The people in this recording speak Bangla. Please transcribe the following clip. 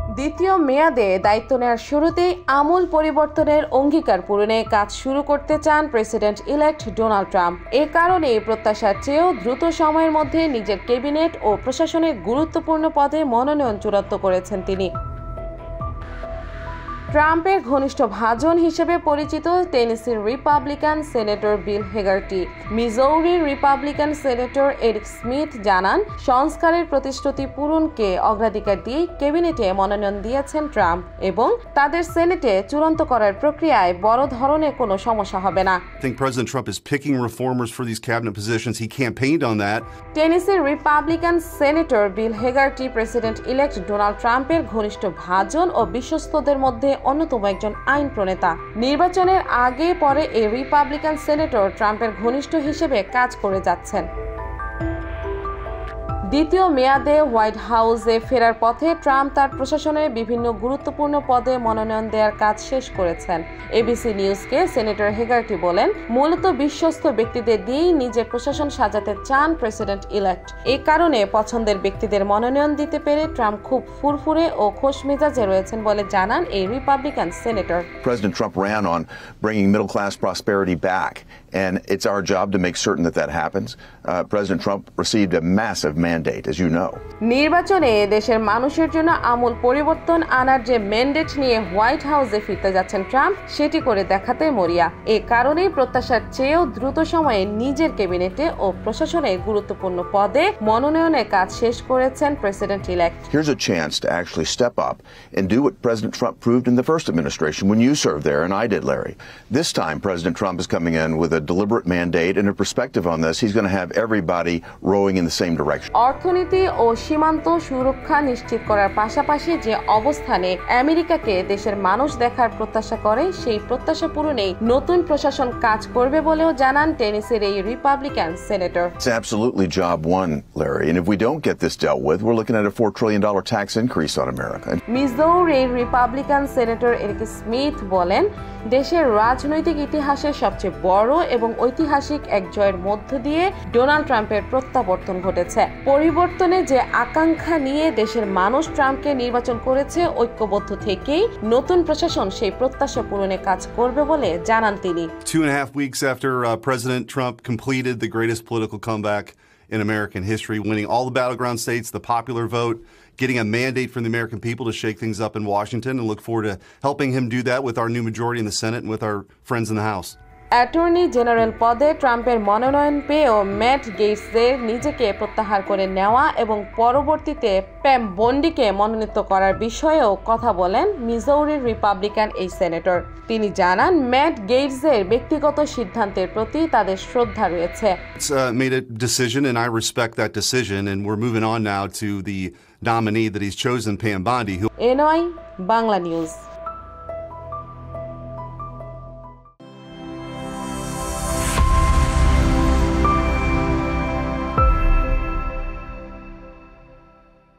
দ্বিতীয় মেয়াদে দায়িত্ব নেওয়ার শুরুতেই আমূল পরিবর্তনের অঙ্গীকার পূরণে কাজ শুরু করতে চান প্রেসিডেন্ট ইলেক্ট ডোনাল্ড ট্রাম্প। এ কারণে প্রত্যাশার চেয়েও দ্রুত সময়ের মধ্যে নিজের ক্যাবিনেট ও প্রশাসনের গুরুত্বপূর্ণ পদে মনোনয়ন চূড়ান্ত করেছেন তিনি। ট্রাম্পের ঘনিষ্ঠ ভাজন হিসেবে পরিচিত টেনেসির Republican senator Bill হেগারটি, মিজৌরির Republican senator Eric Smith জানান, সংস্কারের প্রতিশ্রুতি পূরণকে অগ্রাধিকার দিয়ে ক্যাবিনেটে মনোনয়ন দিয়েছেন ট্রাম্প এবং তাদের সেনেটে চূড়ান্ত করার প্রক্রিয়ায় বড় ধরনের কোনো সমস্যা হবে না। President Trump is picking reformers for these cabinet positions. He campaigned on that. টেনেসির Republican senator Bill Hagerty president elect Donald ট্রাম্পের ঘনিষ্ঠ ভাজন ও বিশ্বস্তদের মধ্যে অন্যতম একজন আইন প্রণেতা। নির্বাচনের আগে পরে এই রিপাবলিকান সেনেটর ট্রাম্পের ঘনিষ্ঠ হিসেবে কাজ করে যাচ্ছেন। দ্বিতীয় মেয়াদে হোয়াইট হাউসে ফেরার পথে ট্রাম্প তার প্রশাসনের বিভিন্ন গুরুত্বপূর্ণ পদে মনোনয়ন দেওয়ার কাজ শেষ করেছেন। এবিসি নিউজকে সেনেটর হেগারটি বলেন, মূলত বিশ্বস্ত ব্যক্তিদের দিয়েই নিজের প্রশাসন সাজাতে চান প্রেসিডেন্ট ইলেক্ট। এই কারণে পছন্দের ব্যক্তিদের মনোনয়ন দিতে পেরে ট্রাম্প খুব ফুরফুরে ও খোশ মেজাজে রয়েছেন বলে জানান এই Republican senator. President Trump ran on bringing middle-class prosperity back, and it's our job to make certain that that happens. President Trump received a massive mandate, as you know. নির্বাচনে দেশের মানুষের জন্য আমূল পরিবর্তন আনার যে ম্যান্ডেট নিয়ে হোয়াইট হাউসে ফিরতে যাচ্ছেন ট্রাম্প, সেটি করে দেখাতে মরিয়া। এই কারণেই প্রত্যাশার চেয়েও দ্রুত সময়ে নিজের ক্যাবিনেটে ও প্রশাসনের গুরুত্বপূর্ণ পদে মনোনয়নের কাজ শেষ করেছেন president elect. Here's a chance to actually step up and do what President Trump proved in the first administration when you served there, and I did, Larry. This time, President Trump is coming in with a deliberate mandate and a perspective on this. He's going to have everybody rowing in the same direction. অর্থনীতি ও সীমান্ত সুরক্ষা নিশ্চিত করার পাশাপাশি যে অবস্থানে আমেরিকাকে দেশের মানুষ দেখার প্রত্যাশা করে, সেই প্রত্যাশা পূরণেই নতুন প্রশাসন কাজ করবে বলেও জানান টেনেসির এই Republican senator. It's absolutely job one, Larry, and if we don't get this dealt with, we're looking at a $4 trillion tax increase on America. মিজৌরির রিপাবলিকান সেনেটর এরিক স্মিথ বলেন, দেশের রাজনৈতিক ইতিহাসের সবচেয়ে বড় এবং ঐতিহাসিক এক জয়ের মধ্য দিয়ে ডোনাল্ড ট্রাম্পের প্রত্যাবর্তন ঘটেছে। পরিবর্তনে যে আকাঙ্ক্ষা নিয়ে দেশের মানুষ ট্রাম্পকে নির্বাচন করেছে, ঐক্যবদ্ধ থেকেই নতুন প্রশাসন সেই প্রত্যাশা পূরণে কাজ করবে বলে জানান তিনি। 2.5 weeks after President Trump completed the greatest political comeback in American history, winning all the battleground states, the popular vote, getting a mandate from the American people to shake things up in Washington, and look forward to helping him do that with our new majority in the Senate and with our friends in the House. Attorney general পদে ট্রাম্পের মনোনয়ন পেয়েও ম্যাট গেটসের নিজেকে প্রত্যাহার করে নেওয়া এবং পরবর্তীতে প্যাম বন্ডিকে মনোনীত করার বিষয়েও কথা বলেন মিজৌরির রিপাবলিকান এই সেনেটর। তিনি জানান, ম্যাট গেটসের ব্যক্তিগত সিদ্ধান্তের প্রতি তাদের শ্রদ্ধা রয়েছে। It's made a decision and I respect that decision, and we're moving on now to the nominee that he's chosen, Pam Bondi. NY Bangla news.